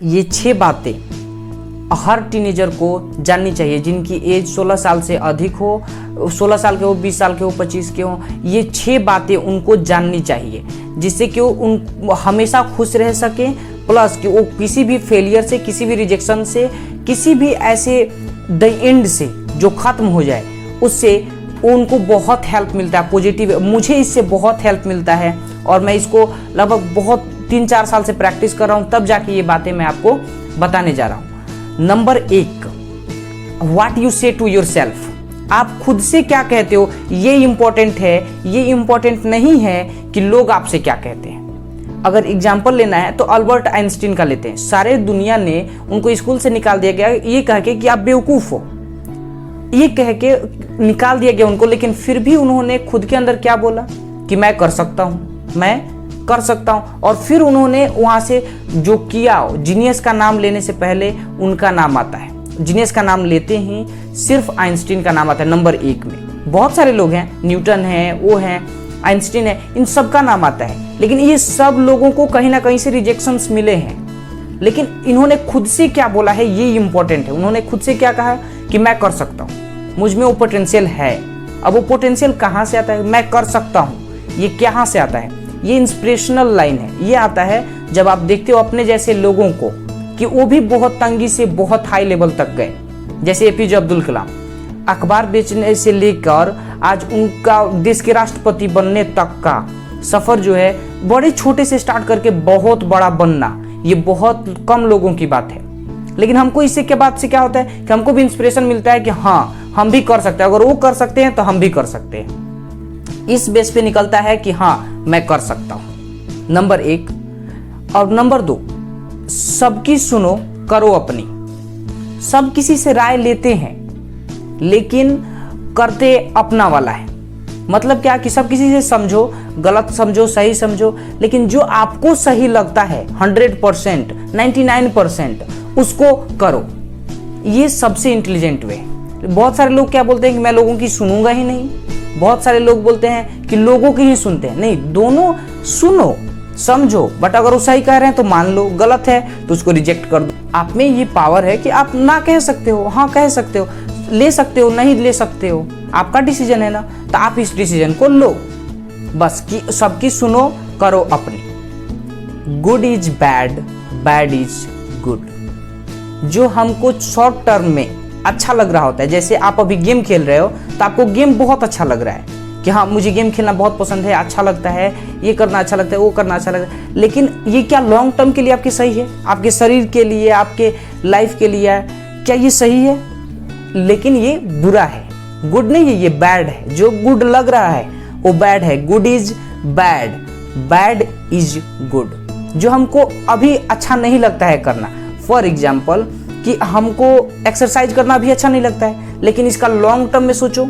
ये 6 बातें हर टीनेजर को जाननी चाहिए जिनकी एज 16 साल से अधिक हो, 16 साल के हो, 20 साल के हो, 25 के हो। ये 6 बातें उनको जाननी चाहिए जिससे कि वो उन हमेशा खुश रह सकें, प्लस कि वो किसी भी फेलियर से, किसी भी रिजेक्शन से, किसी भी ऐसे द एंड से जो ख़त्म हो जाए उससे उनको बहुत हेल्प मिलता है। पॉजिटिव, मुझे इससे बहुत हेल्प मिलता है और मैं इसको लगभग बहुत 3-4 साल से प्रैक्टिस कर रहा हूँ, तब जाके ये बातें मैं आपको बताने जा रहा हूँ। नंबर 1, व्हाट यू से टू योर सेल्फ। आप खुद से क्या कहते हो ये इंपॉर्टेंट है, ये इंपॉर्टेंट नहीं है कि लोग आपसे क्या कहते हैं। अगर एग्जाम्पल लेना है तो अल्बर्ट आइंस्टीन का लेते हैं। सारे दुनिया ने उनको स्कूल से निकाल दिया गया ये कह के कि आप बेवकूफ़ हो, ये कह के निकाल दिया गया उनको, लेकिन फिर भी उन्होंने खुद के अंदर क्या बोला कि मैं कर सकता हूँ, मैं कर सकता हूँ। और फिर उन्होंने वहाँ से जो किया, जीनियस का नाम लेने से पहले उनका नाम आता है, जीनियस का नाम लेते ही सिर्फ आइंस्टीन का नाम आता है नंबर 1 में। बहुत सारे लोग हैं, न्यूटन है, वो हैं, आइंस्टीन है, इन सब का नाम आता है, लेकिन ये सब लोगों को कहीं ना कहीं से रिजेक्शंस मिले हैं। लेकिन इन्होंने खुद से क्या बोला है ये इंपॉर्टेंट है। उन्होंने खुद से क्या कहा कि मैं कर सकता हूँ, मुझ में वो पोटेंशियल है। अब वो पोटेंशियल कहाँ से आता है, मैं कर सकता हूँ, ये कहाँ से आता है? ये इंस्पिरेशनल लाइन है। ये आता है जब आप देखते हो अपने जैसे लोगों को कि वो भी बहुत तंगी से बहुत हाई लेवल तक गए, जैसे एपीजे अब्दुल कलाम। अखबार बेचने से लेकर आज उनका देश के राष्ट्रपति बनने तक का सफ़र जो है, बड़े छोटे से स्टार्ट करके बहुत बड़ा बनना, ये बहुत कम लोगों की बात है। लेकिन हमको इससे के बाद से क्या होता है कि हमको भी इंस्पिरेशन मिलता है कि हाँ हम भी कर सकते हैं, अगर वो कर सकते हैं तो हम भी कर सकते हैं। इस बेस पे निकलता है कि हाँ मैं कर सकता हूँ, नंबर 1। और नंबर 2, सबकी सुनो, करो अपनी। सब किसी से राय लेते हैं लेकिन करते अपना वाला है। मतलब क्या कि सब किसी से समझो, गलत समझो, सही समझो, लेकिन जो आपको सही लगता है 100%, 99% उसको करो। ये सबसे इंटेलिजेंट वे है। बहुत सारे लोग क्या बोलते हैं कि मैं लोगों की सुनूंगा ही नहीं। बहुत सारे लोग बोलते हैं कि लोगों की ही सुनते हैं। नहीं, दोनों सुनो, समझो, बट अगर वो सही कह रहे हैं तो मान लो, गलत है तो उसको रिजेक्ट कर दो। आप में ये पावर है कि आप ना कह सकते हो, हाँ कह सकते हो, ले सकते हो, नहीं ले सकते हो, आपका डिसीजन है ना। तो आप इस डिसीजन को लो, बस कि सबकी सुनो, करो अपनी। Good is bad, bad is good. जो हमको शॉर्ट टर्म में अच्छा लग रहा होता है, जैसे आप अभी गेम खेल रहे हो तो आपको गेम बहुत अच्छा लग रहा है कि हाँ मुझे गेम खेलना बहुत पसंद है, अच्छा लगता है, ये करना अच्छा लगता है, वो करना अच्छा लगता है, लेकिन ये क्या लॉन्ग टर्म के लिए आपके सही है? आपके शरीर के लिए, आपके लाइफ के लिए क्या ये सही है? लेकिन ये बुरा है, गुड नहीं है, ये बैड है। जो गुड लग रहा है वो बैड है। Good is bad, bad is good. जो हमको अभी अच्छा नहीं लगता है करना, फॉर एग्जाम्पल कि हमको एक्सरसाइज करना भी अच्छा नहीं लगता है, लेकिन इसका लॉन्ग टर्म में सोचो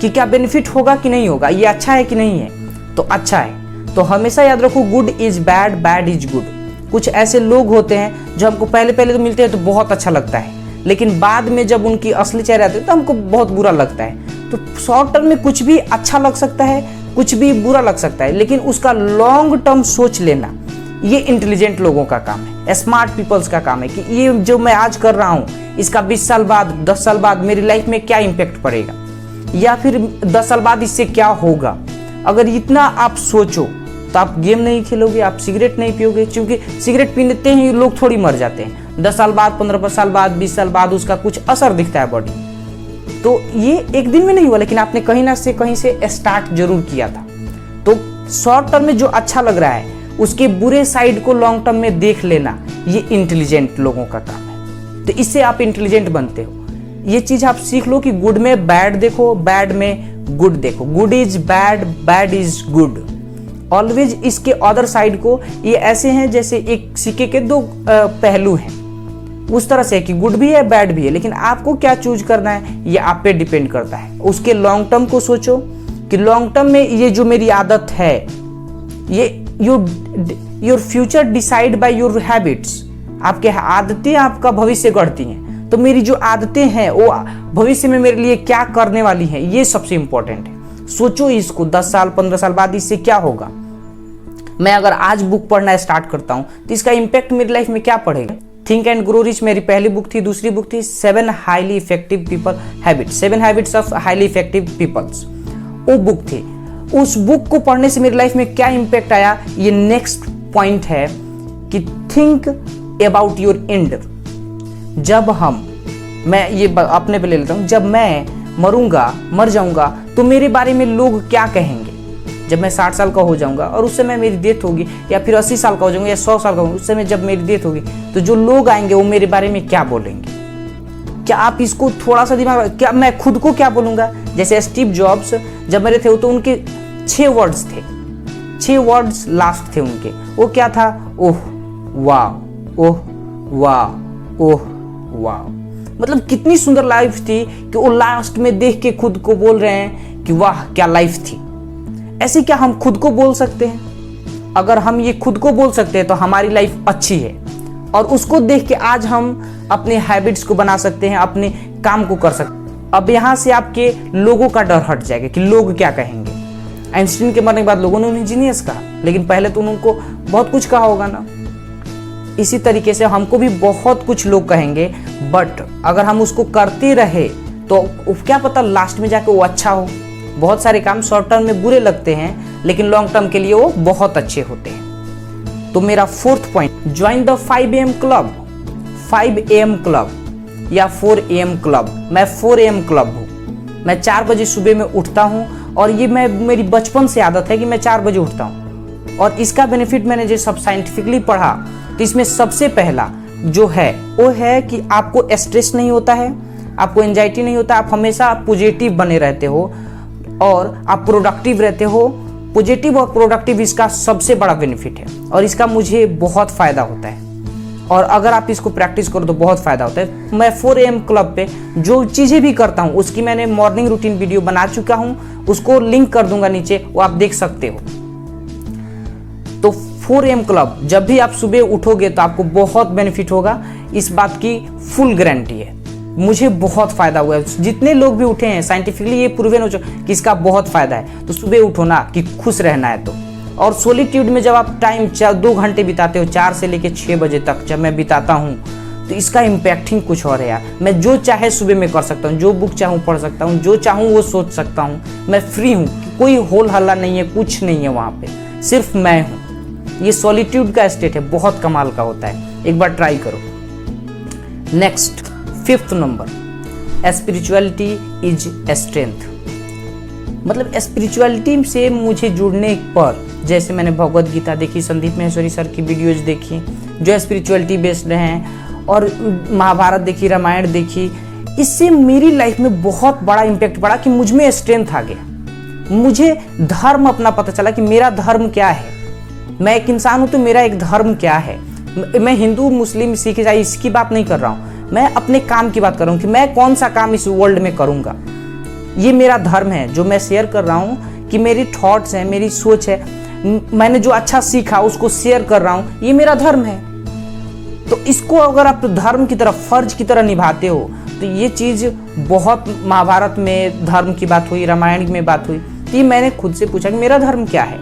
कि क्या बेनिफिट होगा कि नहीं होगा, ये अच्छा है कि नहीं है, तो अच्छा है। तो हमेशा याद रखो, good is bad, bad is good. कुछ ऐसे लोग होते हैं जो हमको पहले पहले तो मिलते हैं तो बहुत अच्छा लगता है, लेकिन बाद में जब उनकी असली चेहरा आती है तो हमको बहुत बुरा लगता है। तो शॉर्ट टर्म में कुछ भी अच्छा लग सकता है, कुछ भी बुरा लग सकता है, लेकिन उसका लॉन्ग टर्म सोच लेना, ये इंटेलिजेंट लोगों का काम है, स्मार्ट पीपल्स का काम है कि ये जो मैं आज कर रहा हूँ इसका 20 साल बाद, 10 साल बाद मेरी लाइफ में क्या इम्पैक्ट पड़ेगा, या फिर 10 साल बाद इससे क्या होगा। अगर इतना आप सोचो तो आप गेम नहीं खेलोगे, आप सिगरेट नहीं पियोगे, क्योंकि सिगरेट पीते ही लोग थोड़ी मर जाते हैं। 10 साल बाद, 15 साल बाद, 20 साल बाद उसका कुछ असर दिखता है बॉडी। तो ये एक दिन में नहीं हुआ, लेकिन आपने कहीं ना से कहीं से स्टार्ट जरूर किया था। तो शॉर्ट टर्म में जो अच्छा लग रहा है उसके बुरे साइड को लॉन्ग टर्म में देख लेना, ये इंटेलिजेंट लोगों का काम है। तो इससे आप इंटेलिजेंट बनते हो। ये चीज आप सीख लो कि गुड में बैड देखो, बैड में गुड देखो। Good is bad, bad is good. Always इसके अदर साइड को, ये ऐसे हैं जैसे एक सिक्के के 2 पहलू हैं, उस तरह से कि गुड भी है, बैड भी है, लेकिन आपको क्या चूज करना है ये आप पे डिपेंड करता है। उसके लॉन्ग टर्म को सोचो कि लॉन्ग टर्म में ये जो मेरी आदत है, ये your future decide by your habits. आपके आदतें आपका भविष्य गढ़ती हैं, तो मेरी जो आदतें हैं वो भविष्य में मेरे लिए क्या करने वाली हैं, ये सबसे इंपॉर्टेंट है। सोचो इसको, 10 साल 15 साल बाद इससे क्या होगा। मैं अगर आज बुक पढ़ना स्टार्ट करता हूं तो इसका इंपैक्ट मेरी लाइफ में क्या पड़ेगा। थिंक एंड ग्रो रिच मेरी पहली बुक थी। दूसरी बुक थी 7 highly effective people habits, 7 habits of highly effective peoples, वो बुक थी। उस बुक को पढ़ने से मेरी लाइफ में क्या इम्पैक्ट आया, ये नेक्स्ट पॉइंट है कि थिंक अबाउट योर एंड। जब मैं ये अपने पे ले लेता हूँ, जब मैं मर जाऊंगा तो मेरे बारे में लोग क्या कहेंगे। जब मैं 60 साल का हो जाऊंगा और उस समय मेरी डेथ होगी, या फिर 80 साल का हो जाऊंगा या 100 साल का होगा, उस समय जब मेरी डेथ होगी तो जो लोग आएंगे वो मेरे बारे में क्या बोलेंगे। क्या आप इसको थोड़ा सा दिमाग, क्या मैं खुद को क्या बोलूंगा। जैसे स्टीव जॉब्स जब मेरे थे तो उनके 6 वर्ड्स थे, 6 वर्ड्स लास्ट थे उनके। वो क्या था, ओह वाह, ओह वाह, ओह वाह। मतलब कितनी सुंदर लाइफ थी कि वो लास्ट में देख के खुद को बोल रहे हैं कि वाह क्या लाइफ थी। ऐसे क्या हम खुद को बोल सकते हैं? अगर हम ये खुद को बोल सकते हैं तो हमारी लाइफ अच्छी है, और उसको देख के आज हम अपने हैबिट्स को बना सकते हैं, अपने काम को कर सकते हैं। अब यहाँ से आपके लोगों का डर हट जाएगा कि लोग क्या कहेंगे। आइंस्टीन के मरने के बाद लोगों ने उन्हें जीनियस कहा, लेकिन पहले तो उनको बहुत कुछ कहा होगा ना। इसी तरीके से हमको भी बहुत कुछ लोग कहेंगे, बट अगर हम उसको करते रहे तो क्या पता लास्ट में जाके वो अच्छा हो। बहुत सारे काम शॉर्ट टर्म में बुरे लगते हैं, लेकिन लॉन्ग टर्म के लिए वो बहुत अच्छे होते हैं। तो मेरा 4th point, join the 5 AM club. 5 AM club या 4 AM क्लब। मैं 4 AM क्लब हूँ। मैं 4 बजे सुबह में उठता हूँ, और ये मेरी बचपन से आदत है कि मैं 4 बजे उठता हूँ। और इसका बेनिफिट मैंने जो सब साइंटिफिकली पढ़ा, तो इसमें सबसे पहला जो है वो है कि आपको स्ट्रेस नहीं होता है, आपको एंजाइटी नहीं होता, आप हमेशा पॉजिटिव बने रहते हो और आप प्रोडक्टिव रहते हो। पॉजिटिव और प्रोडक्टिव इसका सबसे बड़ा बेनिफिट है, और इसका मुझे बहुत फ़ायदा होता है। और अगर आप इसको प्रैक्टिस करो तो बहुत फ़ायदा होता है। मैं 4 AM क्लब पे जो चीज़ें भी करता हूँ उसकी मैंने मॉर्निंग रूटीन वीडियो बना चुका हूँ, उसको लिंक कर दूंगा नीचे, वो आप देख सकते हो। तो 4 AM क्लब जब भी आप सुबह उठोगे तो आपको बहुत बेनिफिट होगा, इस बात की फुल गारंटी है। मुझे बहुत फायदा हुआ है। जितने लोग भी उठे हैं साइंटिफिकली ये प्रूवन हो चुका कि इसका बहुत फायदा है। तो सुबह उठो ना कि खुश रहना है तो। और सोलिट्यूड में जब आप टाइम 2 घंटे बिताते हो, 4 से लेकर 6 बजे तक जब मैं बिताता हूँ, तो इसका इम्पैक्ट ही कुछ और है यार। मैं जो चाहे सुबह में कर सकता हूँ, जो बुक चाहूँ पढ़ सकता हूँ, जो चाहूँ वो सोच सकता हूँ। मैं फ्री हूँ, कोई होल हल्ला नहीं है, कुछ नहीं है वहाँ पे, सिर्फ मैं हूँ। ये सॉलिट्यूड का स्टेट है, बहुत कमाल का होता है, एक बार ट्राई करो। Next 5th number, spirituality is strength. मतलब स्पिरिचुअलिटी से मुझे जुड़ने पर, जैसे मैंने भगवत गीता देखी, संदीप माहेश्वरी सर की वीडियोज देखी जो स्पिरिचुअलिटी बेस्ड हैं, और महाभारत देखी, रामायण देखी, इससे मेरी लाइफ में बहुत बड़ा इम्पैक्ट पड़ा कि मुझ में स्ट्रेंथ आ गया। मुझे धर्म अपना पता चला कि मेरा धर्म क्या है। मैं एक इंसान हूं तो मेरा एक धर्म क्या है। मैं हिंदू, मुस्लिम, सिख, ईसाई इसकी बात नहीं कर रहा हूं, मैं अपने काम की बात कर रहा हूं कि मैं कौन सा काम इस वर्ल्ड में करूंगा। ये मेरा धर्म है जो मैं शेयर कर रहा हूं, कि मेरी थॉट्स हैं, मेरी सोच है, मैंने जो अच्छा सीखा उसको शेयर कर रहा हूं, ये मेरा धर्म है। तो इसको अगर आप धर्म की तरह, फर्ज की तरह निभाते हो, तो ये चीज बहुत, महाभारत में धर्म की बात हुई, रामायण में बात हुई, तो ये मैंने खुद से पूछा कि मेरा धर्म क्या है।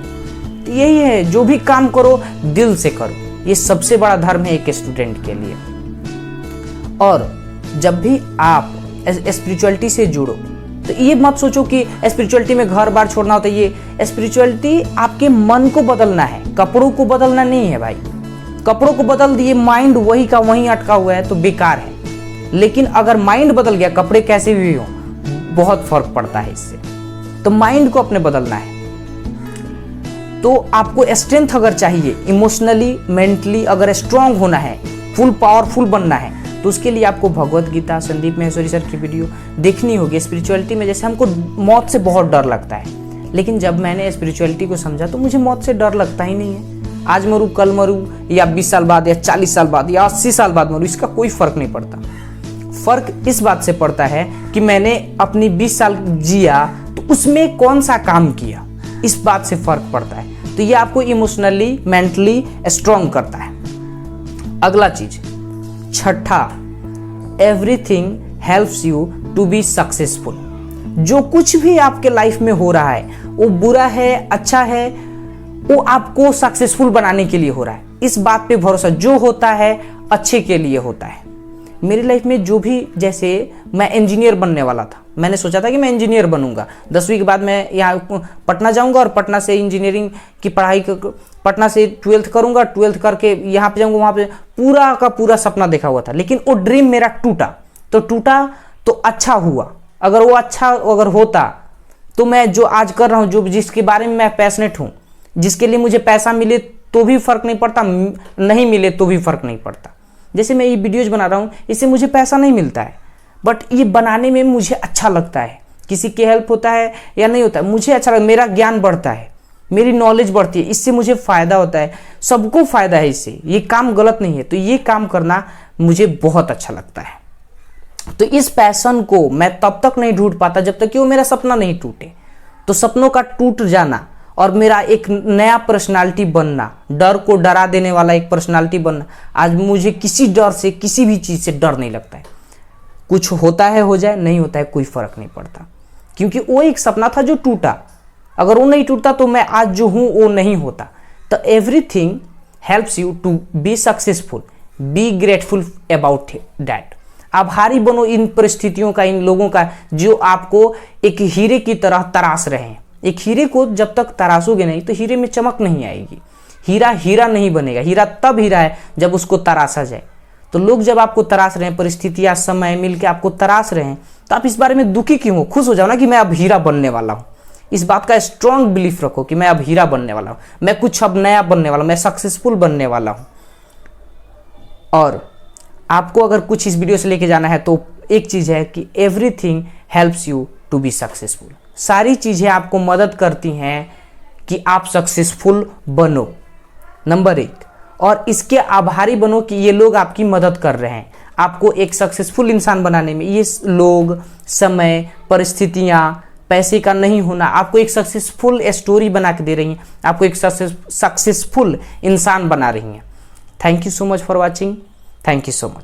तो यही है, जो भी काम करो दिल से करो, ये सबसे बड़ा धर्म है एक स्टूडेंट के लिए। और जब भी आप स्पिरिचुअलिटी से जुड़ो तो ये मत सोचो कि स्पिरिचुअलिटी में घर बार छोड़ना होता है। ये स्पिरिचुअलिटी आपके मन को बदलना है, कपड़ों को बदलना नहीं है भाई। कपड़ों को बदल दिए, माइंड वही का वहीं अटका हुआ है तो बेकार है। लेकिन अगर माइंड बदल गया, कपड़े कैसे भी हो, बहुत फर्क पड़ता है इससे। तो माइंड को अपने बदलना है। तो आपको स्ट्रेंथ अगर चाहिए, इमोशनली, मेंटली अगर स्ट्रांग होना है, फुल पावरफुल बनना है, तो उसके लिए आपको भगवत गीता, संदीप माहेश्वरी सर की वीडियो देखनी होगी। स्पिरिचुअलिटी में जैसे हमको मौत से बहुत डर लगता है, लेकिन जब मैंने स्पिरिचुअलिटी को समझा तो मुझे मौत से डर लगता ही नहीं है। आज मरूँ, कल मरूँ, या 20 साल बाद, या 40 साल बाद, या 80 साल बाद मरूँ, इसका कोई फर्क नहीं पड़ता। फर्क इस बात से पड़ता है कि मैंने अपनी 20 साल जिया तो उसमें कौन सा काम किया, इस बात से फर्क पड़ता है। तो ये आपको इमोशनली, मेंटली स्ट्रांग करता है। अगला चीज, छठा, everything helps you to be successful. जो कुछ भी आपके लाइफ में हो रहा है, वो बुरा है, अच्छा है, वो आपको सक्सेसफुल बनाने के लिए हो रहा है। इस बात पे भरोसा, जो होता है अच्छे के लिए होता है। मेरी लाइफ में जो भी, जैसे मैं इंजीनियर बनने वाला था, मैंने सोचा था कि मैं इंजीनियर बनूंगा। 10वीं के बाद मैं यहाँ पटना जाऊंगा और पटना से इंजीनियरिंग की पढ़ाई पटना से 12th करूंगा, 12th करके यहाँ पे जाऊंगा, वहाँ पे पूरा का पूरा सपना देखा हुआ था। लेकिन वो ड्रीम मेरा टूटा तो अच्छा हुआ। अगर वो अच्छा अगर होता तो मैं जो आज कर रहा हूँ, जो जिसके बारे में मैं पैशनेट हूँ, जिसके लिए मुझे पैसा मिले तो भी फर्क नहीं पड़ता, नहीं मिले तो भी फर्क नहीं पड़ता। जैसे मैं ये वीडियोज बना रहा हूँ, इससे मुझे पैसा नहीं मिलता है, बट ये बनाने में मुझे अच्छा लगता है। किसी की हेल्प होता है या नहीं होता है, मुझे अच्छा लगता है, मेरा ज्ञान बढ़ता है, मेरी नॉलेज बढ़ती है, इससे मुझे फ़ायदा होता है, सबको फ़ायदा है इससे। ये काम गलत नहीं है, तो ये काम करना मुझे बहुत अच्छा लगता है। तो इस पैशन को मैं तब तक नहीं ढूंढ पाता जब तक कि वो मेरा सपना नहीं टूटे। तो सपनों का टूट जाना और मेरा एक नया पर्सनालिटी बनना, डर को डरा देने वाला एक पर्सनालिटी बनना, आज मुझे किसी डर से, किसी भी चीज़ से डर नहीं लगता है। कुछ होता है हो जाए, नहीं होता है कोई फर्क नहीं पड़ता, क्योंकि वो एक सपना था जो टूटा। अगर वो नहीं टूटता तो मैं आज जो हूँ वो नहीं होता। तो everything helps you to be successful, be grateful about that. आभारी बनो इन परिस्थितियों का, इन लोगों का जो आपको एक हीरे की तरह तराश रहे हैं। एक हीरे को जब तक तराशोगे नहीं तो हीरे में चमक नहीं आएगी, हीरा हीरा नहीं बनेगा। हीरा तब हीरा है जब उसको तराशा जाए। तो लोग जब आपको तराश रहे हैं, परिस्थितियां समय मिलकर आपको तराश रहे हैं, तो आप इस बारे में दुखी क्यों हो? खुश हो जाओ ना कि मैं अब हीरा बनने वाला हूँ। इस बात का स्ट्रांग बिलीफ रखो कि मैं अब हीरा बनने वाला हूँ, मैं कुछ अब नया बनने वाला हूँ, मैं सक्सेसफुल बनने वाला हूँ। और आपको अगर कुछ इस वीडियो से लेके जाना है तो एक चीज़ है कि everything helps you to be successful. सारी चीज़ें आपको मदद करती हैं कि आप सक्सेसफुल बनो, नंबर 1। और इसके आभारी बनो कि ये लोग आपकी मदद कर रहे हैं आपको एक सक्सेसफुल इंसान बनाने में। ये लोग, समय, परिस्थितियाँ, पैसे का नहीं होना आपको एक सक्सेसफुल स्टोरी बना के दे रही हैं, आपको एक सक्सेसफुल इंसान बना रही हैं। Thank you so much for watching. Thank you so much.